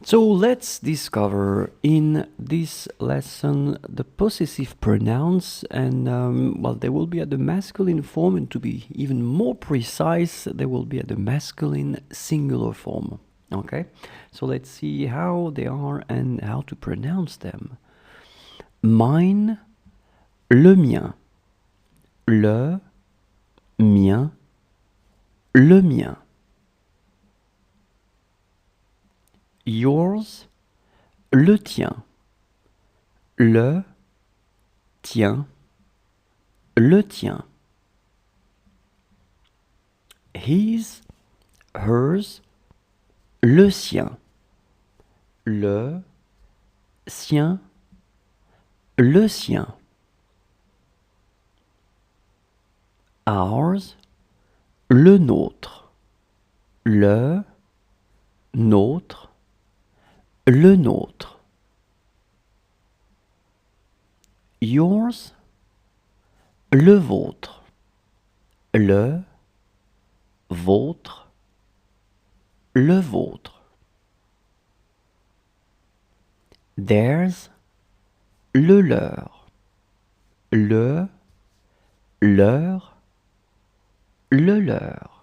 So let's discover in this lesson the possessive pronouns, and well, they will be at the masculine form, and to be even more precise, they will be at the masculine singular form. Okay, so let's see how they are and how to pronounce them. Mine, le mien. Le mien, le mien. Yours, le tien. Le tien, le tien. His, hers, le sien. Le sien, le sien. Ours, le nôtre. Le nôtre, le nôtre. Yours, le vôtre. Le vôtre, le vôtre. Theirs, le leur. Le leur, le leur.